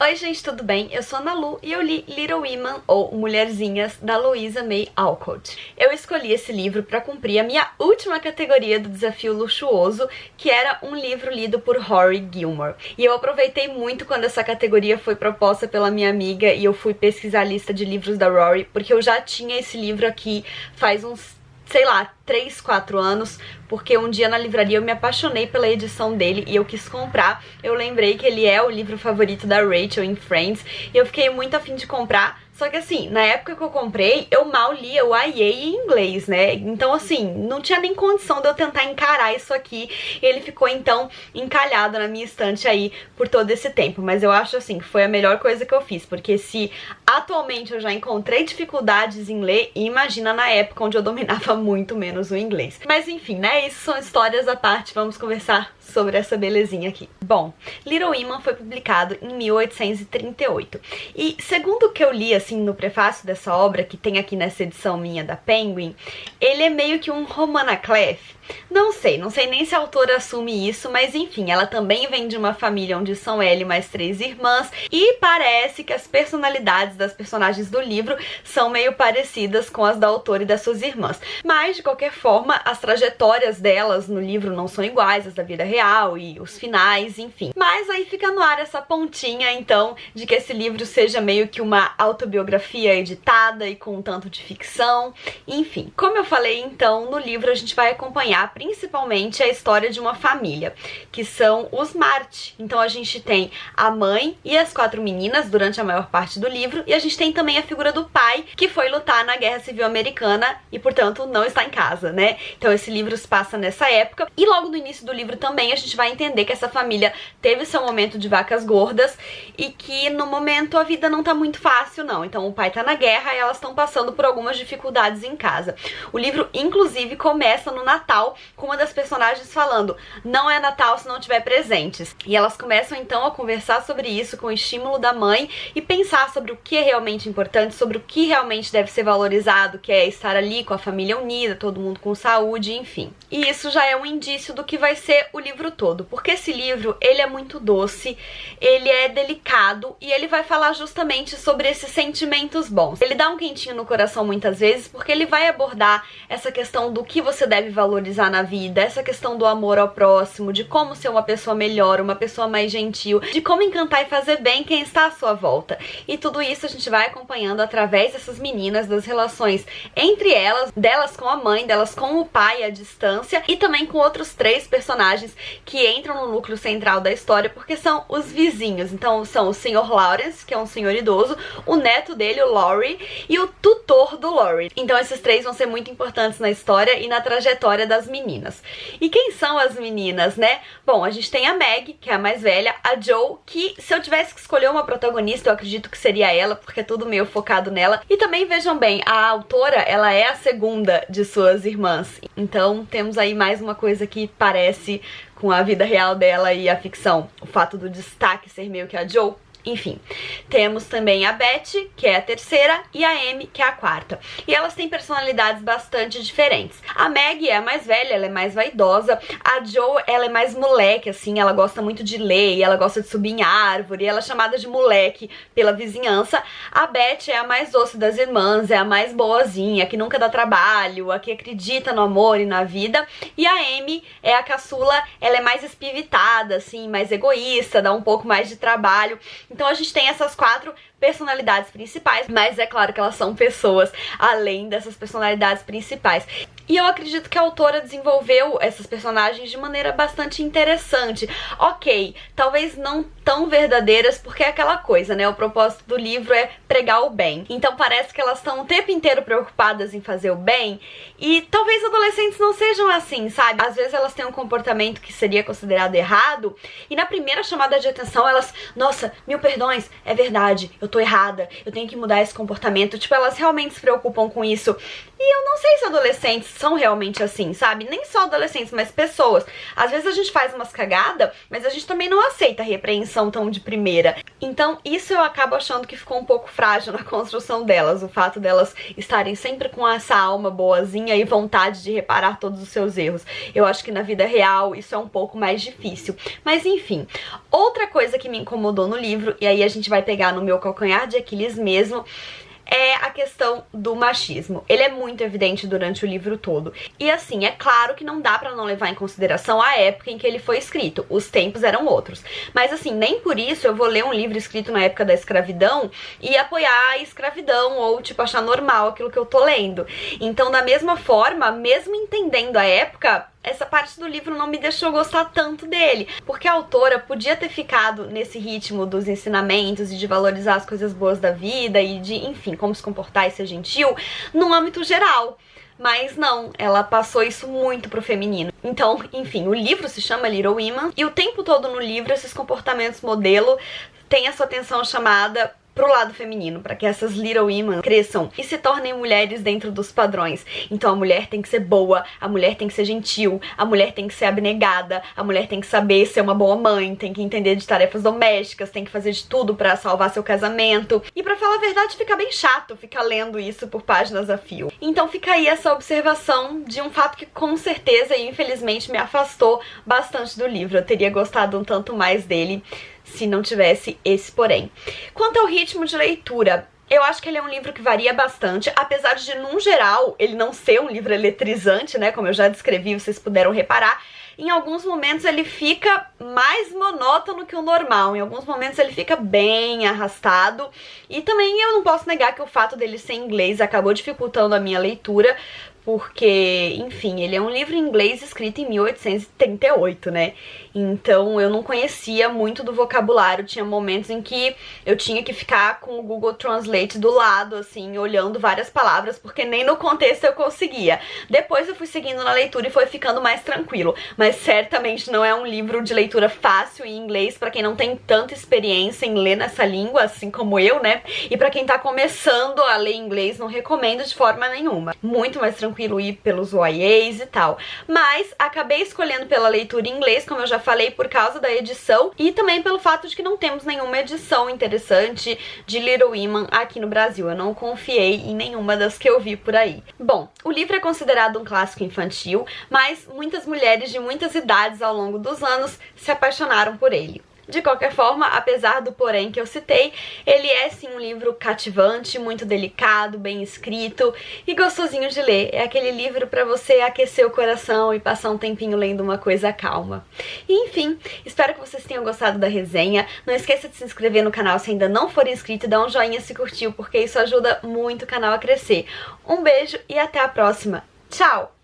Oi gente, tudo bem? Eu sou a Ana Lu e eu li Little Women, ou Mulherzinhas, da Louisa May Alcott. Eu escolhi esse livro para cumprir a minha última categoria do desafio luxuoso, que era um livro lido por Rory Gilmore. E eu aproveitei muito quando essa categoria foi proposta pela minha amiga e eu fui pesquisar a lista de livros da Rory, porque eu já tinha esse livro aqui faz uns, sei lá, 3, 4 anos, porque um dia na livraria eu me apaixonei pela edição dele e eu quis comprar. Eu lembrei que ele é o livro favorito da Rachel em Friends e eu fiquei muito afim de comprar. Só que assim, na época que eu comprei, eu mal lia o YA em inglês, né? Então assim, não tinha nem condição de eu tentar encarar isso aqui. E ele ficou então encalhado na minha estante aí por todo esse tempo. Mas eu acho assim, que foi a melhor coisa que eu fiz, porque se atualmente eu já encontrei dificuldades em ler, imagina na época onde eu dominava muito menos o inglês. Mas enfim, né? Isso são histórias à parte, vamos conversar sobre essa belezinha aqui. Bom, Little Women foi publicado em 1838. E segundo o que eu li assim no prefácio dessa obra, que tem aqui nessa edição minha da Penguin, ele é meio que um Romana Clef. Não sei nem se a autora assume isso, mas enfim, ela também vem de uma família onde são ela e mais 3 irmãs, e parece que as personalidades das personagens do livro são meio parecidas com as da autora e das suas irmãs. Mas, de qualquer forma, as trajetórias delas no livro não são iguais às da vida real e os finais, enfim. Mas aí fica no ar essa pontinha, então, de que esse livro seja meio que uma autobiografia editada e com um tanto de ficção, enfim. Como eu falei, então, no livro a gente vai acompanhar principalmente a história de uma família, que são os March. Então a gente tem a mãe e as 4 meninas durante a maior parte do livro, e a gente tem também a figura do pai, que foi lutar na Guerra Civil Americana e, portanto, não está em casa, né? Então esse livro se passa nessa época, e logo no início do livro também a gente vai entender que essa família teve seu momento de vacas gordas e que no momento a vida não tá muito fácil, não. Então o pai tá na guerra e elas estão passando por algumas dificuldades em casa. O livro, inclusive, começa no Natal, com uma das personagens falando: não é Natal se não tiver presentes. E elas começam então a conversar sobre isso com o estímulo da mãe e pensar sobre o que é realmente importante, sobre o que realmente deve ser valorizado, que é estar ali com a família unida, todo mundo com saúde, enfim. E isso já é um indício do que vai ser o livro todo, porque esse livro, ele é muito doce, ele é delicado e ele vai falar justamente sobre esses sentimentos bons. Ele dá um quentinho no coração muitas vezes, porque ele vai abordar essa questão do que você deve valorizar na vida, essa questão do amor ao próximo, de como ser uma pessoa melhor, uma pessoa mais gentil, de como encantar e fazer bem quem está à sua volta. E tudo isso a gente vai acompanhando através dessas meninas, das relações entre elas, delas com a mãe, delas com o pai à distância, e também com outros 3 personagens que entram no núcleo central da história, porque são os vizinhos. Então são o Sr. Lawrence, que é um senhor idoso, o neto dele, o Laurie, e o tutor do Laurie. Então esses 3 vão ser muito importantes na história e na trajetória das meninas. E quem são as meninas, né? Bom, a gente tem a Meg, que é a mais velha, a Jo, que se eu tivesse que escolher uma protagonista, eu acredito que seria ela, porque é tudo meio focado nela. E também, vejam bem, a autora, ela é a segunda de suas irmãs. Então temos aí mais uma coisa que parece com a vida real dela e a ficção. O fato do destaque ser meio que a Jo. Enfim, temos também a Betty, que é a terceira, e a Amy, que é a quarta. E elas têm personalidades bastante diferentes. A Meg é a mais velha, ela é mais vaidosa. A Jo, ela é mais moleque, assim, ela gosta muito de ler, ela gosta de subir em árvore, ela é chamada de moleque pela vizinhança. A Betty é a mais doce das irmãs, é a mais boazinha, a que nunca dá trabalho, a que acredita no amor e na vida. E a Amy é a caçula, ela é mais espivitada, assim, mais egoísta, dá um pouco mais de trabalho. Então a gente tem essas 4 personalidades principais, mas é claro que elas são pessoas além dessas personalidades principais. E eu acredito que a autora desenvolveu essas personagens de maneira bastante interessante. Ok, talvez não tão verdadeiras, porque é aquela coisa, né? O propósito do livro é pregar o bem. Então parece que elas estão o tempo inteiro preocupadas em fazer o bem, e talvez adolescentes não sejam assim, sabe? Às vezes elas têm um comportamento que seria considerado errado, e na primeira chamada de atenção elas: nossa, 1000 perdões, é verdade, eu tô errada, eu tenho que mudar esse comportamento. Tipo, elas realmente se preocupam com isso. E eu não sei se adolescentes são realmente assim, sabe? Nem só adolescentes, mas pessoas. Às vezes a gente faz umas cagadas, mas a gente também não aceita a repreensão tão de primeira. Então isso eu acabo achando que ficou um pouco frágil na construção delas. O fato delas estarem sempre com essa alma boazinha e vontade de reparar todos os seus erros. Eu acho que na vida real isso é um pouco mais difícil. Mas enfim, outra coisa que me incomodou no livro, e aí a gente vai pegar no meu calcanhar de Aquiles mesmo, é a questão do machismo. Ele é muito evidente durante o livro todo. E assim, é claro que não dá pra não levar em consideração a época em que ele foi escrito. Os tempos eram outros. Mas assim, nem por isso eu vou ler um livro escrito na época da escravidão e apoiar a escravidão ou, tipo, achar normal aquilo que eu tô lendo. Então, da mesma forma, mesmo entendendo a época, essa parte do livro não me deixou gostar tanto dele, porque a autora podia ter ficado nesse ritmo dos ensinamentos e de valorizar as coisas boas da vida e de, enfim, como se comportar e ser gentil, num âmbito geral. Mas não, ela passou isso muito pro feminino. Então, enfim, o livro se chama Little Women e o tempo todo no livro esses comportamentos modelo têm a sua atenção chamada pro lado feminino, para que essas Little Women cresçam e se tornem mulheres dentro dos padrões. Então a mulher tem que ser boa, a mulher tem que ser gentil, a mulher tem que ser abnegada, a mulher tem que saber ser uma boa mãe, tem que entender de tarefas domésticas, tem que fazer de tudo pra salvar seu casamento. E pra falar a verdade, fica bem chato ficar lendo isso por páginas a fio. Então fica aí essa observação de um fato que com certeza e infelizmente me afastou bastante do livro. Eu teria gostado um tanto mais dele se não tivesse esse porém. Quanto ao ritmo de leitura, eu acho que ele é um livro que varia bastante, apesar de, num geral, ele não ser um livro eletrizante, né, como eu já descrevi, vocês puderam reparar. Em alguns momentos ele fica mais monótono que o normal, em alguns momentos ele fica bem arrastado, e também eu não posso negar que o fato dele ser em inglês acabou dificultando a minha leitura, porque, enfim, ele é um livro em inglês escrito em 1838, né? Então eu não conhecia muito do vocabulário, tinha momentos em que eu tinha que ficar com o Google Translate do lado, assim, olhando várias palavras, porque nem no contexto eu conseguia. Depois eu fui seguindo na leitura e foi ficando mais tranquilo, mas certamente não é um livro de leitura fácil em inglês pra quem não tem tanta experiência em ler nessa língua, assim como eu, né? E pra quem tá começando a ler inglês, não recomendo de forma nenhuma. Muito mais tranquilo ir pelos YAs e tal. Mas acabei escolhendo pela leitura em inglês, como eu já falei, por causa da edição e também pelo fato de que não temos nenhuma edição interessante de Little Women aqui no Brasil. Eu não confiei em nenhuma das que eu vi por aí. Bom, o livro é considerado um clássico infantil, mas muitas mulheres de muitas idades ao longo dos anos se apaixonaram por ele. De qualquer forma, apesar do porém que eu citei, ele é sim um livro cativante, muito delicado, bem escrito e gostosinho de ler. É aquele livro para você aquecer o coração e passar um tempinho lendo uma coisa calma. E, enfim, espero que vocês tenham gostado da resenha. Não esqueça de se inscrever no canal se ainda não for inscrito e dar um joinha se curtiu, porque isso ajuda muito o canal a crescer. Um beijo e até a próxima. Tchau!